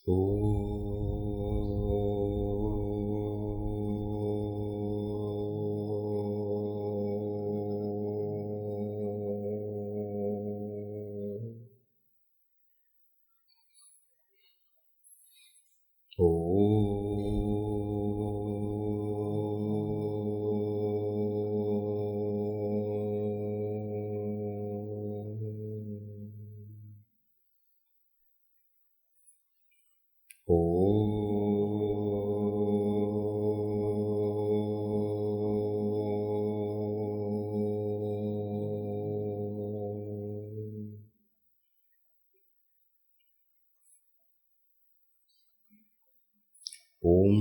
Om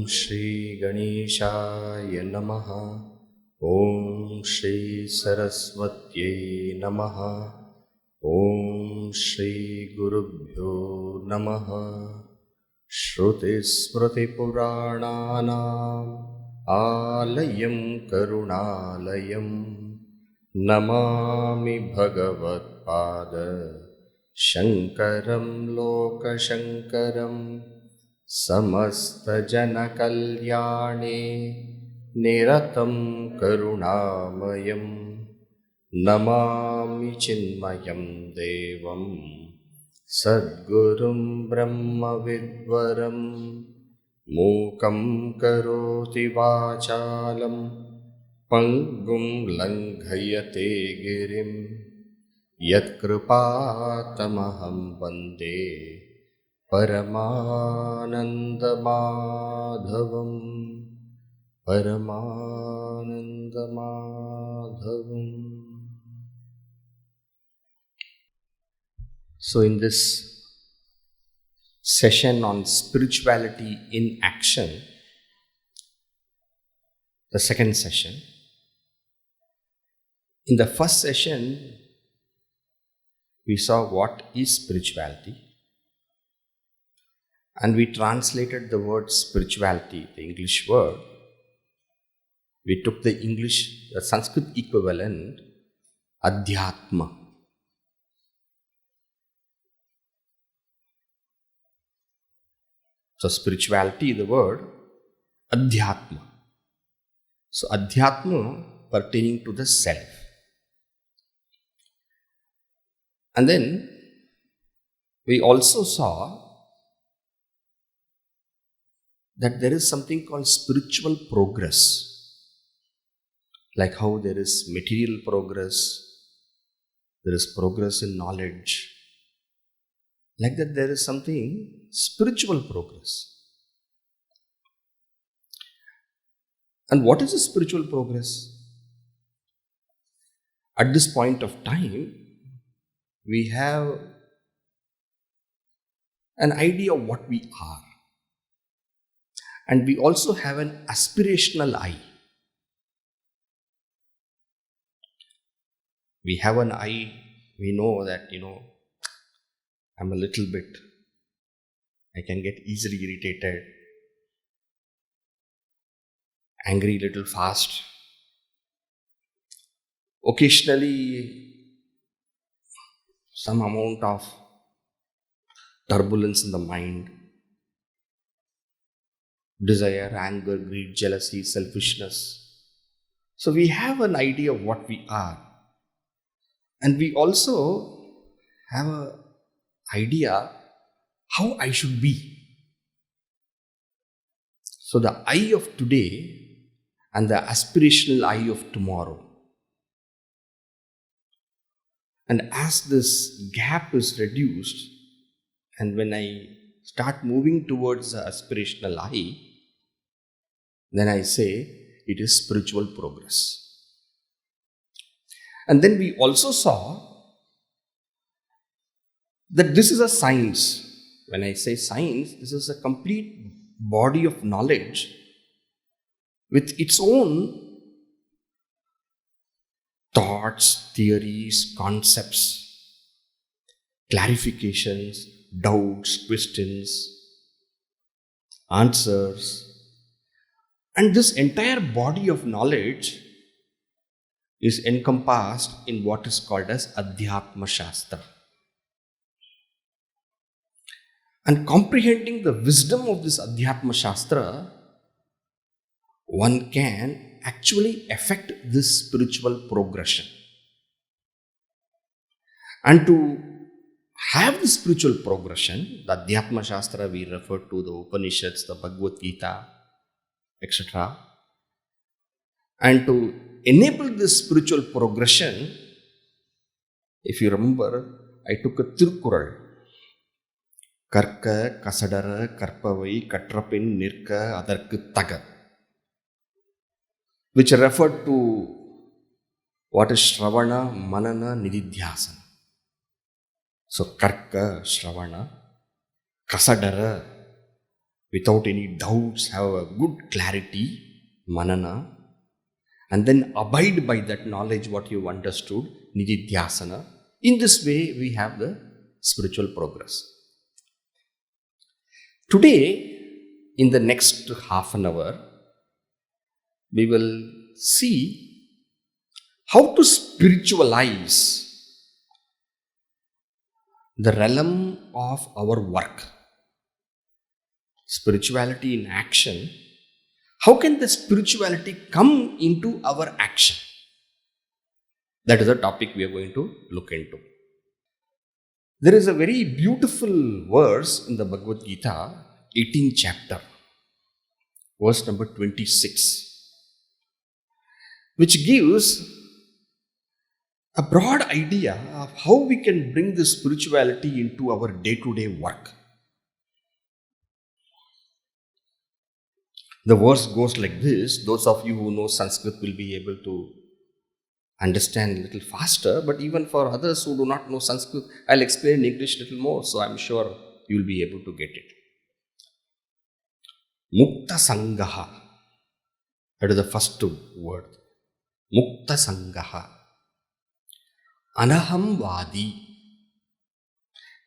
Shri Ganeshaya Namaha. Om Shri Saraswatye Namaha. Om Shri Gurubhyo Namaha. Shruti Smriti Purananam Alayam Karunalayam Namami Bhagavad Pada Shankaram Lokashankaram Samasthajanakalyane Niratam Karunamayam Namami Chinmayam Devam Sadgurum Brahma Vidvaram Mukam Karoti Vachalam Pangum Langhayate Girim Yat Kripatamaham Vande Paramananda Madhavam. Paramananda Madhavam. So in this session on spirituality in action, the second session, in the first session, we saw what is spirituality, and we translated the word spirituality, the English word. We took the Sanskrit equivalent, Adhyatma. So spirituality, the word Adhyatma. So Adhyatma pertaining to the self. And then we also saw that there is something called spiritual progress. Like how there is material progress, there is progress in knowledge. Like that there is something spiritual progress. And what is a spiritual progress? At this point of time, we have an idea of what we are. And we also have an aspirational eye. We have an eye, we know that, I'm a little bit, I can get easily irritated, angry little fast. Occasionally, some amount of turbulence in the mind, desire, anger, greed, jealousy, selfishness. So we have an idea of what we are. And we also have an idea how I should be. So the I of today and the aspirational I of tomorrow. And as this gap is reduced, and when I start moving towards the aspirational I, then I say it is spiritual progress. And then we also saw that this is a science. When I say science, this is a complete body of knowledge with its own thoughts, theories, concepts, clarifications, doubts, questions, answers. And this entire body of knowledge is encompassed in what is called as Adhyatma Shastra. And comprehending the wisdom of this Adhyatma Shastra, one can actually affect this spiritual progression. And to have the spiritual progression, the Adhyatma Shastra we refer to, the Upanishads, the Bhagavad Gita, etc. And to enable this spiritual progression, if you remember, I took a Tirukkural. Karka, Kasadara, Karpavai, Katrapin, Nirka, Adarku Taga, which referred to what is Shravana, Manana, Nididhyasana. So Karka, Shravana, Kasadara, without any doubts, have a good clarity, Manana, and then abide by that knowledge what you understood, Nididhyasana. In this way, we have the spiritual progress. Today, in the next half an hour, we will see how to spiritualize the realm of our work. Spirituality in action. How can the spirituality come into our action? That is the topic we are going to look into. There is a very beautiful verse in the Bhagavad Gita, 18th chapter, verse number 26, which gives a broad idea of how we can bring this spirituality into our day-to-day work. The verse goes like this. Those of you who know Sanskrit will be able to understand a little faster, but even for others who do not know Sanskrit, I'll explain in English a little more, so I'm sure you'll be able to get it. Mukta Sangaha. That is the first word. Mukta Sangaha. Anaham Vadi.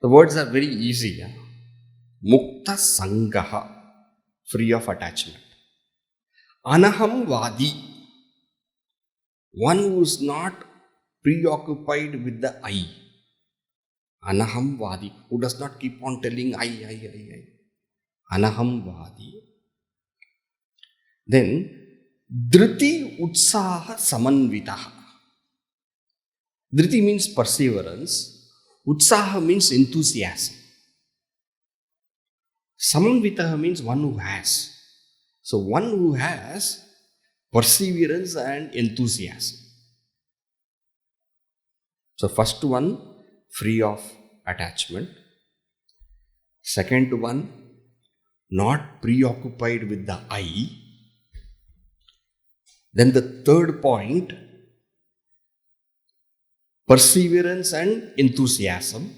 The words are very easy. Yeah? Mukta Sangaha. Free of attachment. Anaham Vadi. One who is not preoccupied with the I. Anaham Vadi. Who does not keep on telling I. Anaham Vadi. Then, Dhriti Utsaha Samanvitaha. Dhriti means perseverance. Utsaha means enthusiasm. Samanvitaha means one who has. So, one who has perseverance and enthusiasm. So, first one, free of attachment. Second one, not preoccupied with the I. Then the third point, perseverance and enthusiasm.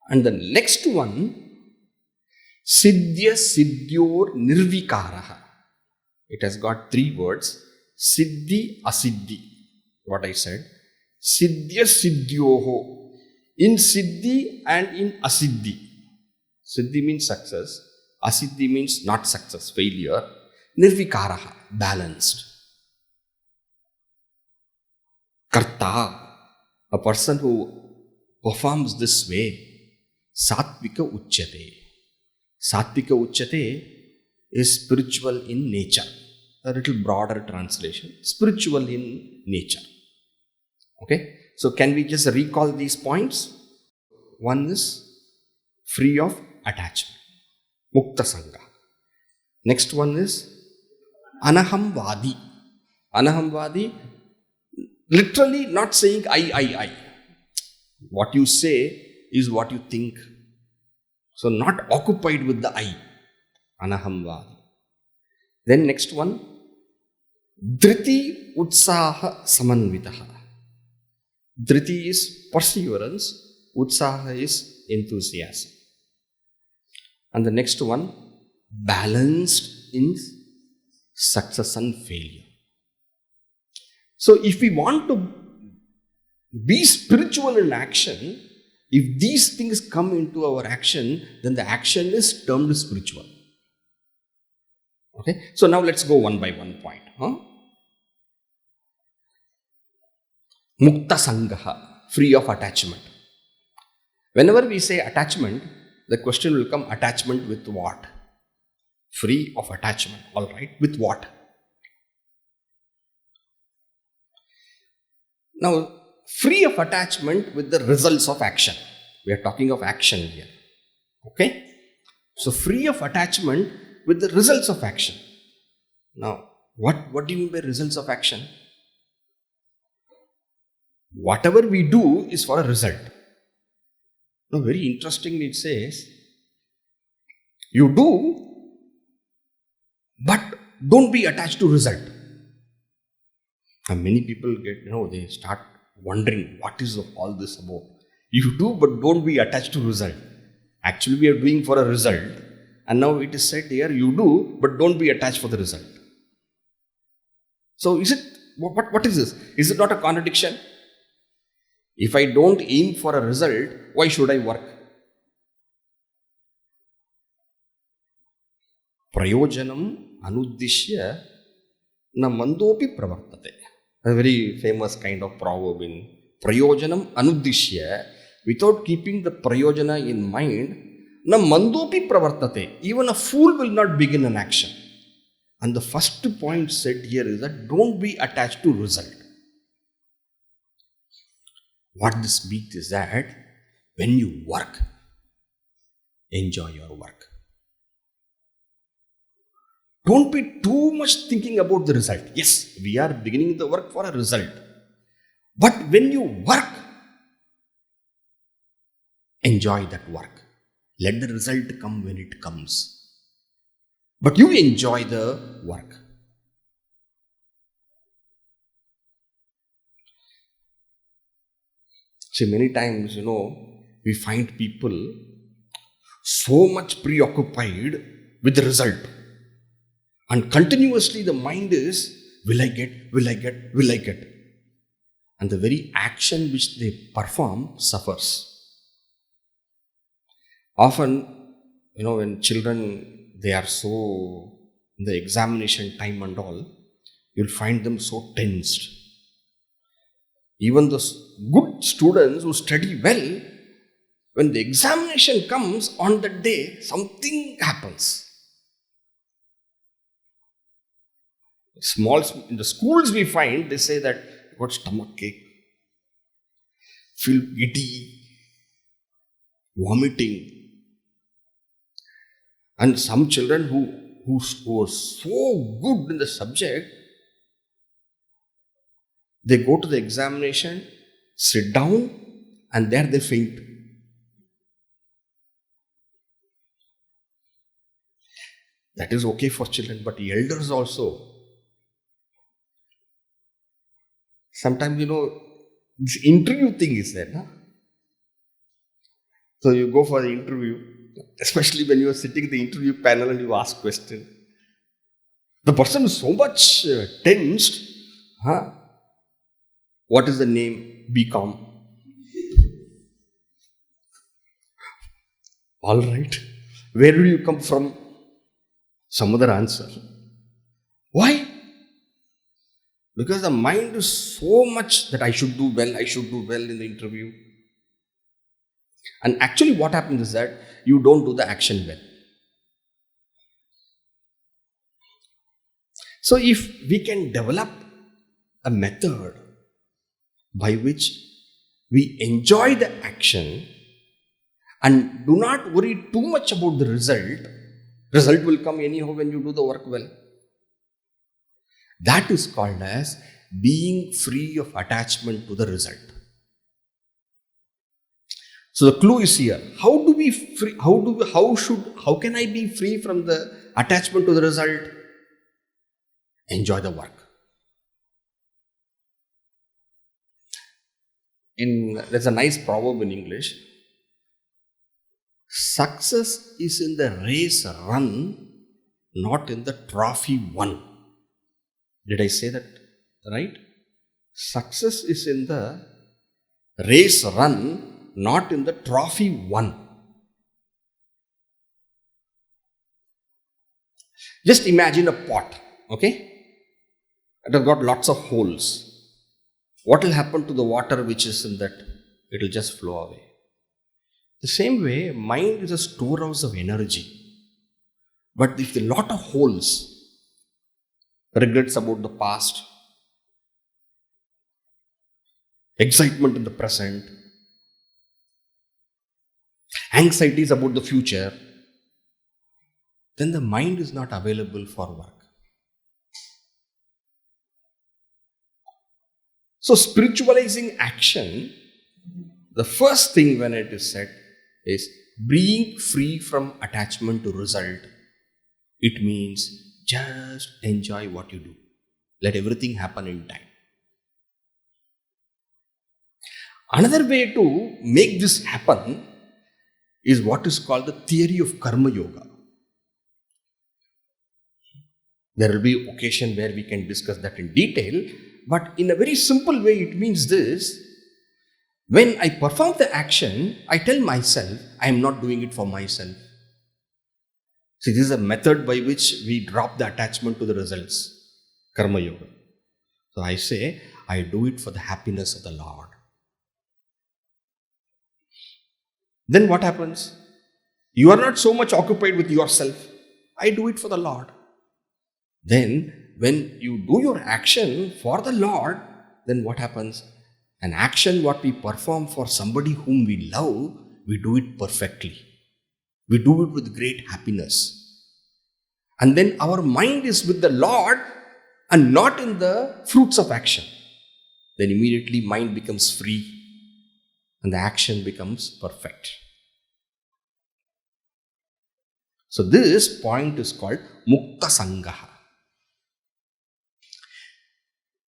And the next one, Siddhya Siddhyor Nirvikaraha. It has got three words. Siddhi Asiddhi. What I said. Siddhya Siddhyoho. In Siddhi and in Asiddhi. Siddhi means success. Asiddhi means not success, failure. Nirvikaraha. Balanced. Karta. A person who performs this way. Sattvika Uchyate. Sattvika Uchyate is spiritual in nature. A little broader translation. Spiritual in nature. Okay. So can we just recall these points? One is free of attachment. Mukta Sangha. Next one is Anaham Vadi. Anaham Vadi, literally not saying I. What you say is what you think. So not occupied with the I. Anaham Vadi. Then next one, Dhriti Utsaha Samanvitaha. Dhriti is perseverance, Utsaha is enthusiasm. And the next one, balanced in success and failure. So if we want to be spiritual in action, if these things come into our action, then the action is termed spiritual. Okay, so now let's go one by one point. Mukta Sangaha, free of attachment. Whenever we say attachment, the question will come, attachment with what? Free of attachment, all right. With what? Now, free of attachment with the results of action. We are talking of action here. Okay? So, free of attachment with the results of action. Now, what do you mean by results of action? Whatever we do is for a result. Now, very interestingly, it says, you do, but don't be attached to result. And many people they start wondering, what is all this about? You do, but don't be attached to result. Actually, we are doing for a result. And now it is said here, you do, but don't be attached for the result. So what is this? Is it not a contradiction? If I don't aim for a result, why should I work? Prayojanam anuddishya na mandopi pravartate. A very famous kind of proverb in Prayojanam anuddishya, without keeping the prayojana in mind, na mandopi pravartate. Even a fool will not begin an action. And the first point said here is that don't be attached to result. What this means is that when you work, enjoy your work. Don't be too much thinking about the result. Yes, we are beginning the work for a result. But when you work, enjoy that work. Let the result come when it comes. But you enjoy the work. See, many times, we find people so much preoccupied with the result. And continuously the mind is, will I get? And the very action which they perform suffers. Often, when children, they are so, in the examination time and all, you'll find them so tensed. Even the good students who study well, when the examination comes on that day, something happens. In the schools we find, they say that you got stomach ache, feel giddy, vomiting. And some children who are so good in the subject, they go to the examination, sit down, and there they faint. That is okay for children, but elders also. Sometimes, this interview thing is there. No? So you go for the interview, especially when you are sitting in the interview panel and you ask question. The person is so much tensed. What is the name? Be calm. All right. Where do you come from? Some other answer. Why? Because the mind is so much that I should do well in the interview. And actually what happens is that you don't do the action well. So if we can develop a method by which we enjoy the action and do not worry too much about the result will come anyhow when you do the work well. That is called as being free of attachment to the result. So the clue is here. How can I be free from the attachment to the result? Enjoy the work. There's a nice proverb in English. Success is in the race run, not in the trophy won. Did I say that right? Success is in the race run, not in the trophy won. Just imagine a pot, okay? It has got lots of holes. What will happen to the water which is in that? It will just flow away. The same way, mind is a storehouse of energy. But if there are a lot of holes, regrets about the past, excitement in the present, anxieties about the future, then the mind is not available for work. So, spiritualizing action, the first thing when it is said is being free from attachment to result. It means just enjoy what you do. Let everything happen in time. Another way to make this happen is what is called the theory of karma yoga. There will be occasion where we can discuss that in detail, but in a very simple way it means this: when I perform the action, I tell myself I am not doing it for myself. See, this is a method by which we drop the attachment to the results, karma yoga. So I say, I do it for the happiness of the Lord. Then what happens? You are not so much occupied with yourself. I do it for the Lord. Then when you do your action for the Lord, then what happens? An action what we perform for somebody whom we love, we do it perfectly. We do it with great happiness. And then our mind is with the Lord and not in the fruits of action. Then immediately mind becomes free and the action becomes perfect. So this point is called Mukta Sangaha.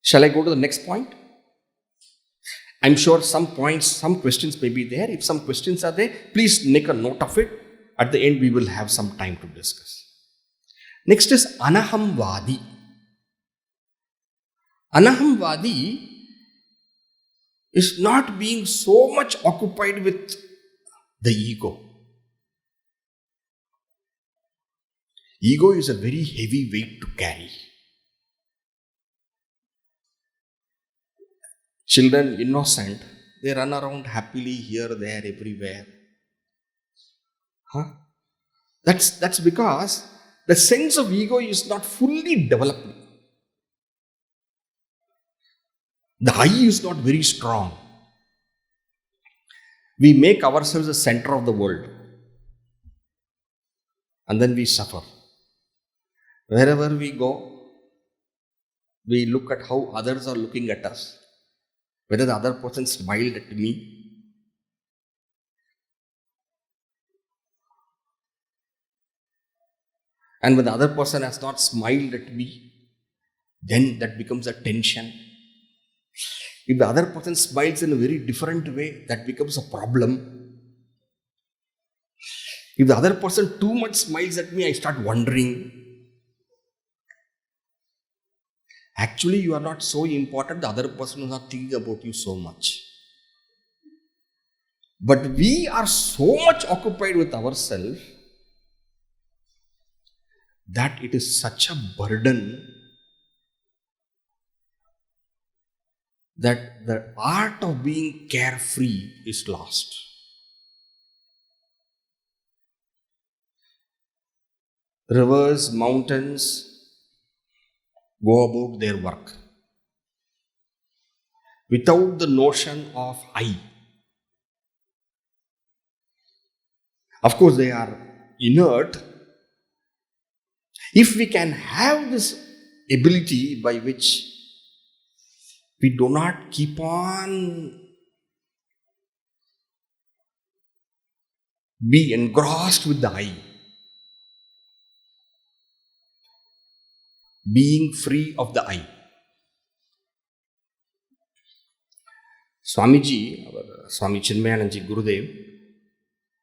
Shall I go to the next point? I'm sure some questions may be there. If some questions are there, please make a note of it. At the end, we will have some time to discuss. Next is Anahamvadi. Anahamvadi is not being so much occupied with the ego. Ego is a very heavy weight to carry. Children, innocent, they run around happily here, there, everywhere. That's because the sense of ego is not fully developed. The I is not very strong. We make ourselves the center of the world. And then we suffer. Wherever we go, we look at how others are looking at us. Whether the other person smiled at me. And when the other person has not smiled at me, then that becomes a tension. If the other person smiles in a very different way, that becomes a problem. If the other person too much smiles at me, I start wondering. Actually, you are not so important, the other person is not thinking about you so much. But we are so much occupied with ourselves that it is such a burden that the art of being carefree is lost. Rivers, mountains go about their work without the notion of I. Of course, they are inert. If we can have this ability by which we do not keep on be engrossed with the I, being free of the I. Swamiji, our Swami Chinmaya Gurudev,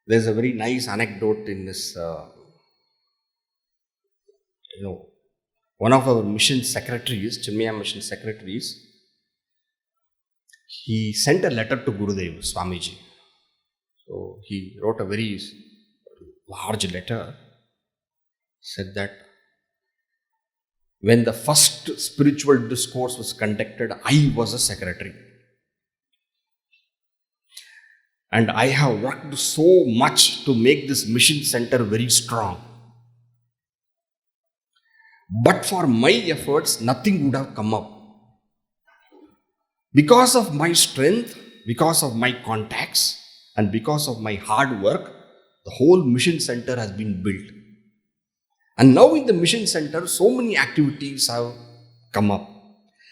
there's a very nice anecdote in this, one of our mission secretaries, Chinmaya mission secretaries, he sent a letter to Gurudev, Swamiji. So he wrote a very large letter, said that when the first spiritual discourse was conducted, I was a secretary. And I have worked so much to make this mission center very strong. But for my efforts, nothing would have come up. Because of my strength, because of my contacts, and because of my hard work, the whole mission center has been built. And now in the mission center, so many activities have come up.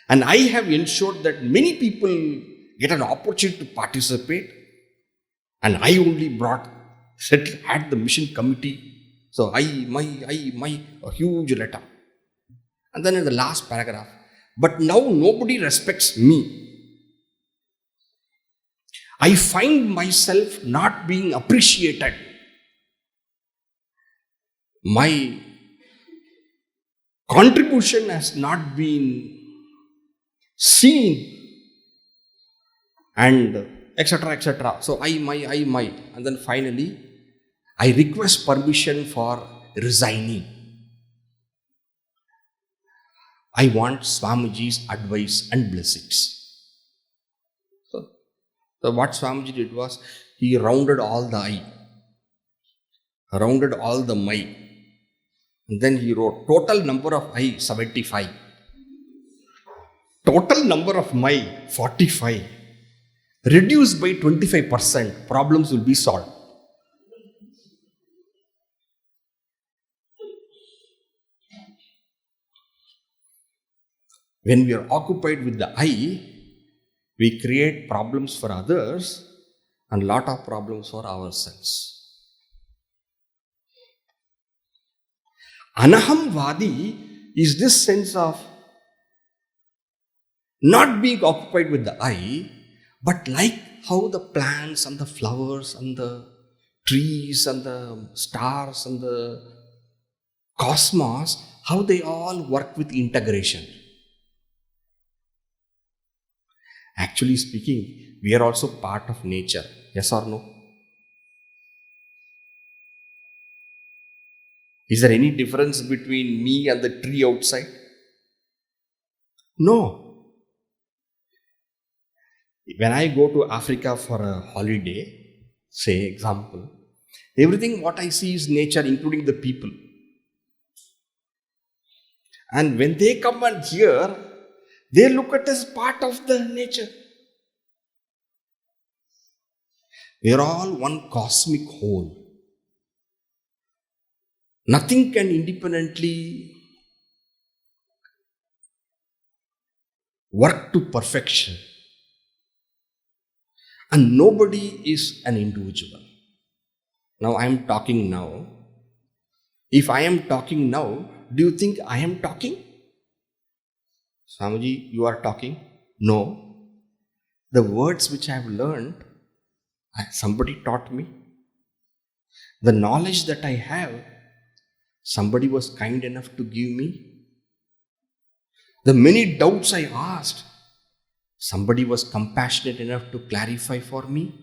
And I have ensured that many people get an opportunity to participate. And I only had the mission committee. So a huge letter. And then in the last paragraph, but now nobody respects me. I find myself not being appreciated. My contribution has not been seen, and etc. etc. So I, my. And then finally, I request permission for resigning. I want Swamiji's advice and blessings. So what Swamiji did was, he rounded all the I, rounded all the my, and then he wrote total number of I 75, total number of my 45, reduced by 25%, problems will be solved. When we are occupied with the I, we create problems for others and lot of problems for ourselves. Anahamvadi is this sense of not being occupied with the I, but like how the plants and the flowers and the trees and the stars and the cosmos, how they all work with integration. Actually speaking, we are also part of nature. Yes or no? Is there any difference between me and the tree outside? No. When I go to Africa for a holiday, say example, everything what I see is nature, including the people. And when they come and hear, they look at us as part of the nature. We are all one cosmic whole. Nothing can independently work to perfection. And nobody is an individual. Now I am talking now. If I am talking now, do you think I am talking? Swamiji, you are talking? No. The words which I have learned, somebody taught me. The knowledge that I have, somebody was kind enough to give me. The many doubts I asked, somebody was compassionate enough to clarify for me.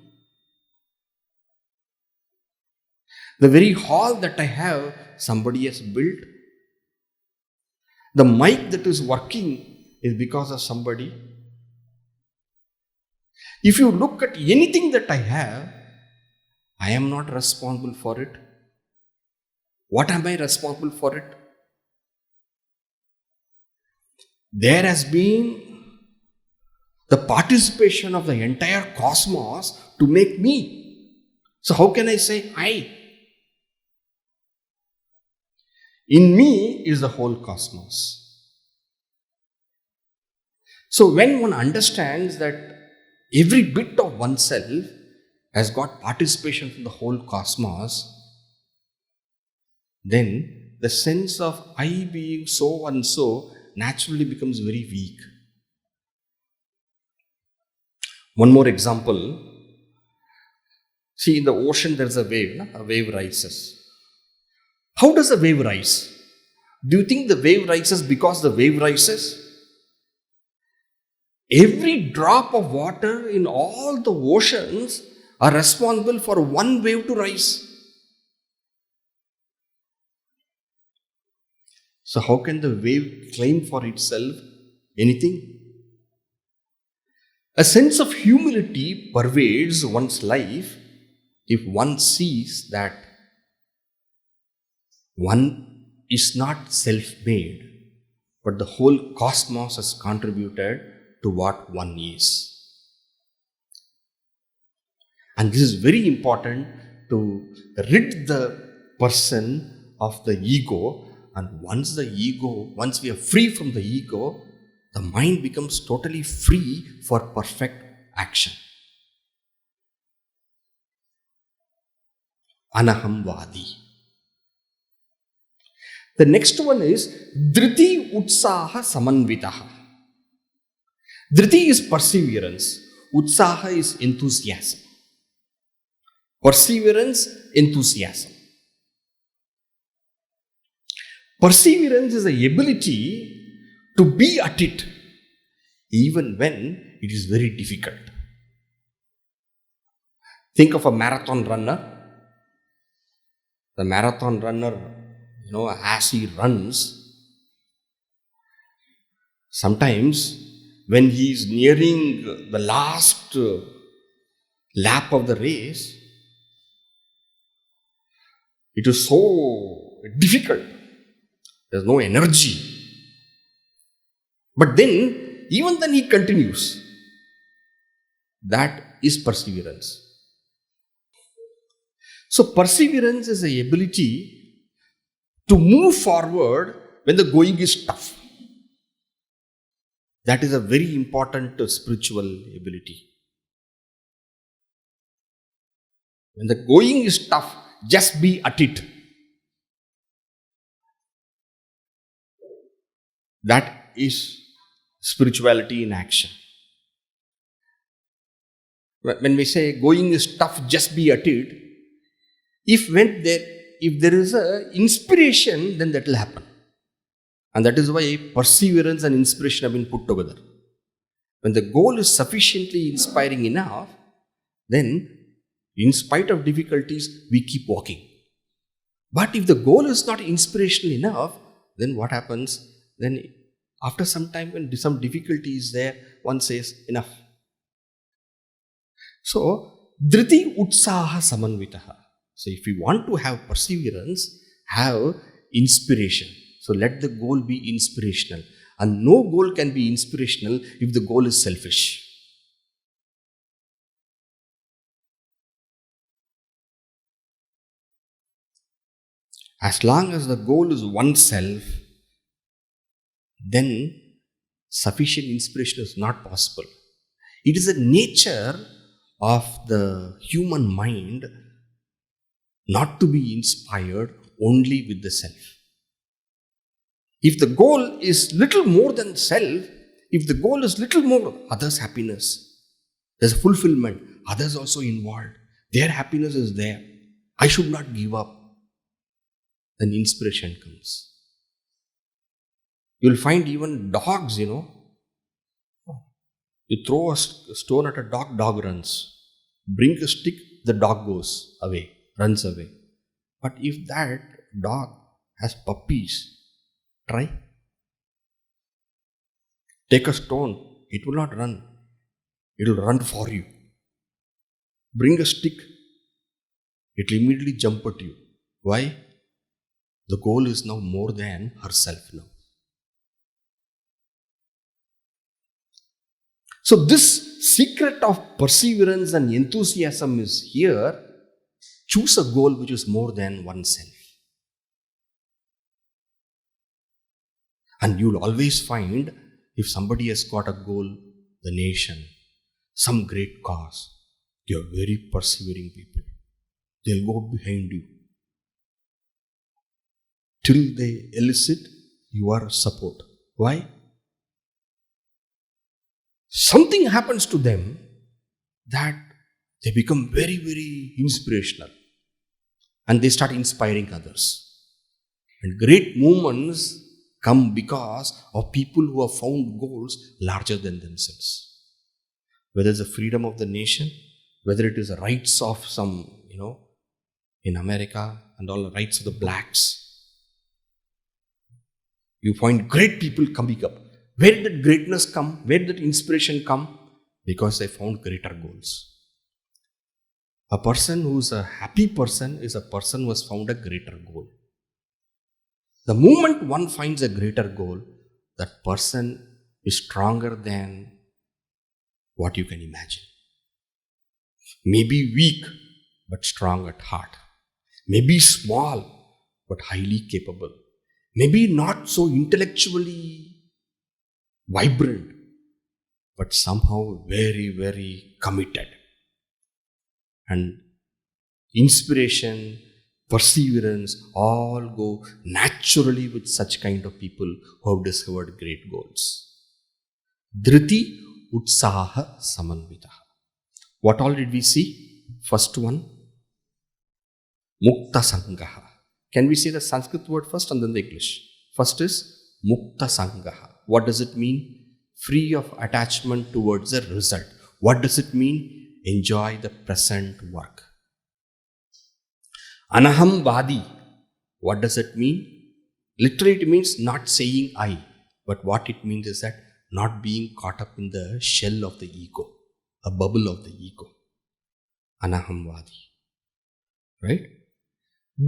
The very hall that I have, somebody has built. The mic that is working is because of somebody. If you look at anything that I have, I am not responsible for it. What am I responsible for it? There has been the participation of the entire cosmos to make me. So how can I say I? In me is the whole cosmos. So when one understands that every bit of oneself has got participation from the whole cosmos, then the sense of I being so and so naturally becomes very weak. One more example. See, in the ocean there is a wave. A wave rises. How does a wave rise? Do you think the wave rises because the wave rises? Every drop of water in all the oceans are responsible for one wave to rise. So how can the wave claim for itself anything? A sense of humility pervades one's life if one sees that one is not self-made, but the whole cosmos has contributed to what one is. And this is very important to rid the person of the ego. And once we are free from the ego, the mind becomes totally free for perfect action. Anahamvadi. The next one is Dhriti Utsaha Samanvitaha. Dhriti is perseverance. Utsaha is enthusiasm. Perseverance, enthusiasm. Perseverance is the ability to be at it even when it is very difficult. Think of a marathon runner. The marathon runner, as he runs, sometimes when he is nearing the last lap of the race, it is so difficult. There's no energy. But then, even then he continues. That is perseverance. So perseverance is the ability to move forward when the going is tough. That is a very important spiritual ability. When the going is tough, just be at it. That is spirituality in action. When we say going is tough, just be at it, if there is a inspiration, then that will happen. And that is why perseverance and inspiration have been put together. When the goal is sufficiently inspiring enough, then in spite of difficulties, we keep walking. But if the goal is not inspirational enough, then what happens? Then after some time, when some difficulty is there, one says, enough. So, Dhriti Utsaha Samanvitaha. So, if you want to have perseverance, have inspiration. So, let the goal be inspirational. And no goal can be inspirational if the goal is selfish. As long as the goal is oneself, then sufficient inspiration is not possible. It is the nature of the human mind not to be inspired only with the self. If the goal is little more than self, if the goal is little more others' happiness, there's fulfillment, others also involved, their happiness is there, I should not give up, then inspiration comes. You'll find even dogs, you throw a stone at a dog, dog runs. Bring a stick, the dog goes away, runs away. But if that dog has puppies, try. Take a stone, it will not run. It will run for you. Bring a stick, it will immediately jump at you. Why? The goal is now more than herself now. So this secret of perseverance and enthusiasm is here. Choose a goal which is more than oneself. And you'll always find, if somebody has got a goal, the nation, some great cause, they are very persevering people. They'll go behind you till they elicit your support. Why? Something happens to them that they become very, very inspirational. And they start inspiring others. And great movements come because of people who have found goals larger than themselves. Whether it's the freedom of the nation, whether it is the rights of some, in America and all the rights of the blacks. You find great people coming up. Where did that greatness come? Where did that inspiration come? because they found greater goals. A person who's a happy person is a person who has found a greater goal. The moment one finds a greater goal, that person is stronger than what you can imagine. Maybe weak, but strong at heart. Maybe small, but highly capable. Maybe not so intellectually vibrant, but somehow very, very committed. And inspiration, perseverance, all go naturally with such kind of people who have discovered great goals. Dhriti utsaha samanvitaha. What all did we see? First one, mukta sangaha. Can we say the Sanskrit word first and then the English? First is mukta sangaha. What does it mean? Free of attachment towards the result. What does it mean? Enjoy the present work. Anaham vadi. What does it mean? Literally it means not saying I. But what it means is that not being caught up in the shell of the ego. A bubble of the ego. Anaham vadi. Right?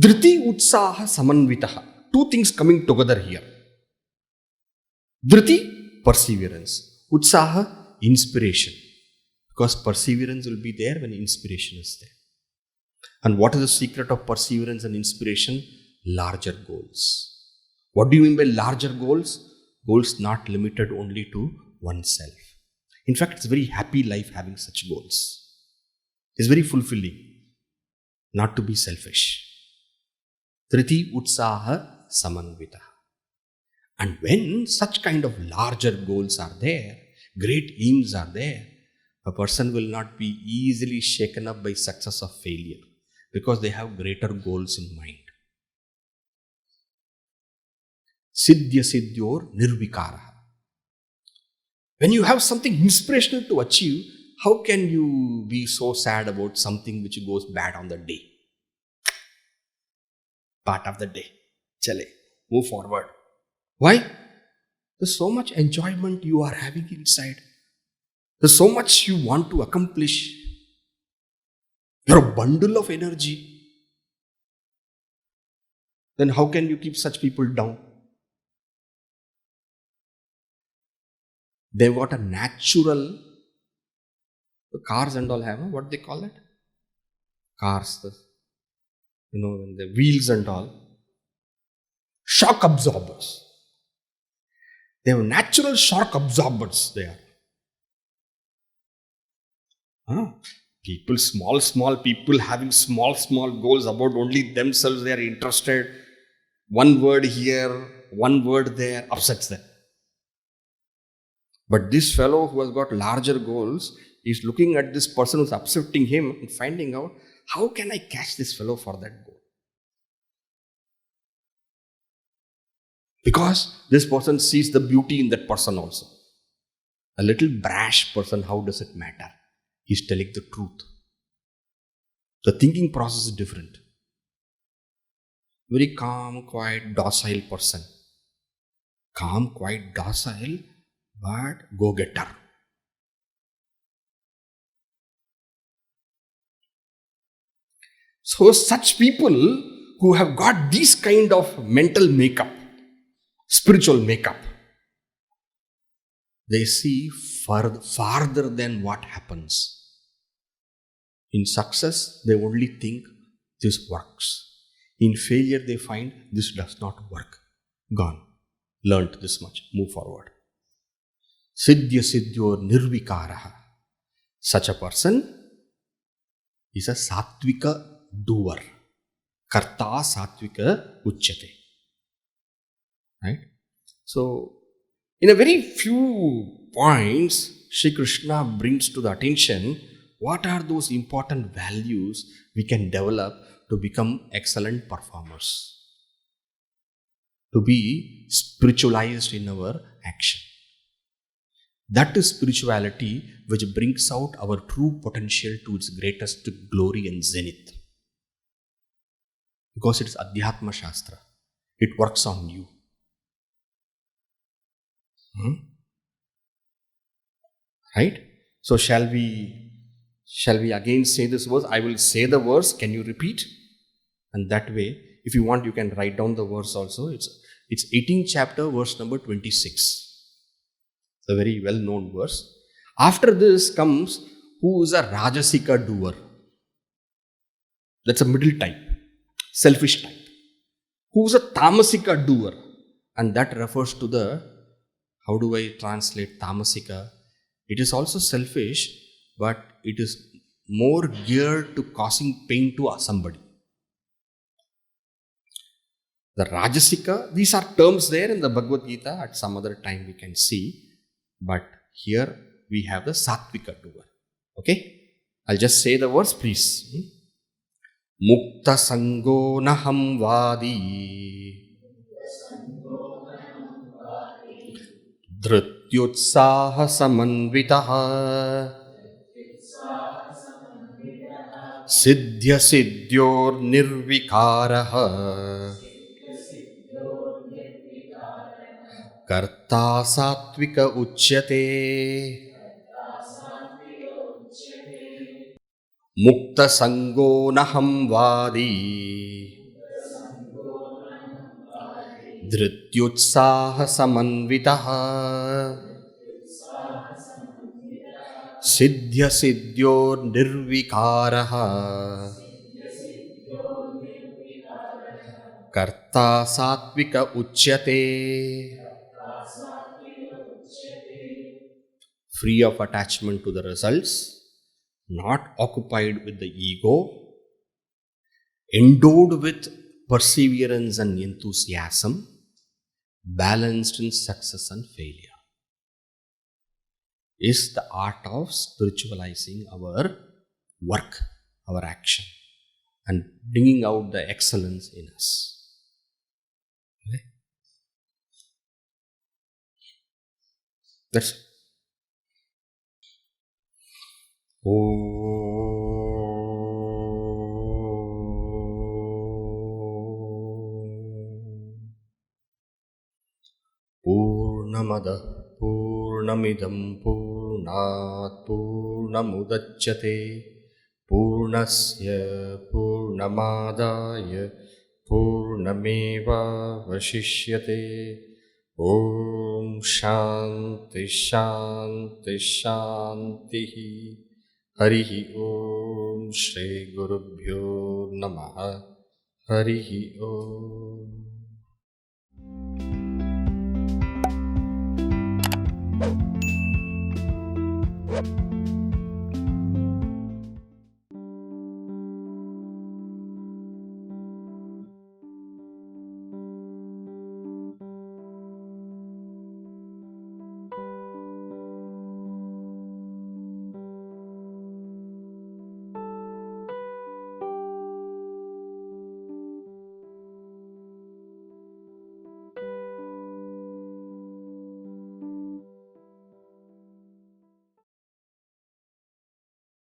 Dhriti utsaha samanvitaha. Two things coming together here. Dhriti, perseverance. Utsaha, inspiration. Because perseverance will be there when inspiration is there. And what is the secret of perseverance and inspiration? Larger goals. What do you mean by larger goals? Goals not limited only to oneself. In fact, it's a very happy life having such goals. It's very fulfilling. Not to be selfish. Triti utsaha samanvitaha. And when such kind of larger goals are there, great aims are there, a person will not be easily shaken up by success or failure because they have greater goals in mind. Siddhya siddhyor nirvikaraha. When you have something inspirational to achieve, how can you be so sad about something which goes bad on the day? Part of the day. Chale, move forward. Why? There's so much enjoyment you are having inside. There's so much you want to accomplish. You're a bundle of energy. Then how can you keep such people down? They've got a natural, the cars and all have, what they call it? Cars, when the wheels and all. Shock absorbers. They have natural shock absorbers there. People, small people having small goals about only themselves, they are interested. One word here, one word there, upsets them. But this fellow who has got larger goals is looking at this person who's upsetting him and finding out, how can I catch this fellow for that goal? Because this person sees the beauty in that person also. A little brash person, how does it matter? He's telling the truth. The thinking process is different. Very calm, quiet, docile person. Calm, quiet, docile, but go-getter. So such people who have got this kind of mental makeup, spiritual makeup, they see farther than what happens. In success, they only think this works. In failure, they find this does not work. Gone. Learned this much. Move forward. Siddhya siddhyor nirvikaraha. Such a person is a sattvika doer. Karta sattvika uchyate. Right? So, in a very few points, Shri Krishna brings to the attention what are those important values we can develop to become excellent performers, to be spiritualized in our action. That is spirituality which brings out our true potential to its greatest glory and zenith. Because it is Adhyatma Shastra. It works on you. Right? So shall we again say this verse? I will say the verse. Can you repeat? And that way, if you want, you can write down the verse also. It's 18th chapter, verse number 26. It's a very well-known verse. After this comes, who is a Rajasika doer. That's a middle type, selfish type. Who is a Tamasika doer. And that refers to the, how do I translate Tamasika? It is also selfish, but it is more geared to causing pain to somebody. The Rajasika, these are terms there in the Bhagavad Gita. At some other time we can see. But here we have the Sattvika doer. Okay? I'll just say the words, please. Mukta Sango Naham Vadi Dhrityutsaha Samanvitaha Siddhya Siddhyor Nirvikaraha Karta Sattvika Uchyate Mukta Sango Naham Vadi Dhrityutsaha Samanvitaha Siddhya Siddhyor Nirvikaraha Karta Sattvika Uchyate. Free of attachment to the results, not occupied with the ego, endowed with perseverance and enthusiasm, balanced in success and failure, is the art of spiritualizing our work, our action, and bringing out the excellence in us. Okay? That's Purnamada Purnamidam Purnat Purnamudachyate Purnasya Purnamadaya Purnameva Vashishyate. Om Shanti Shanti Shanti. Harihi Om Shri Gurubhyo Namaha. Harihi Om.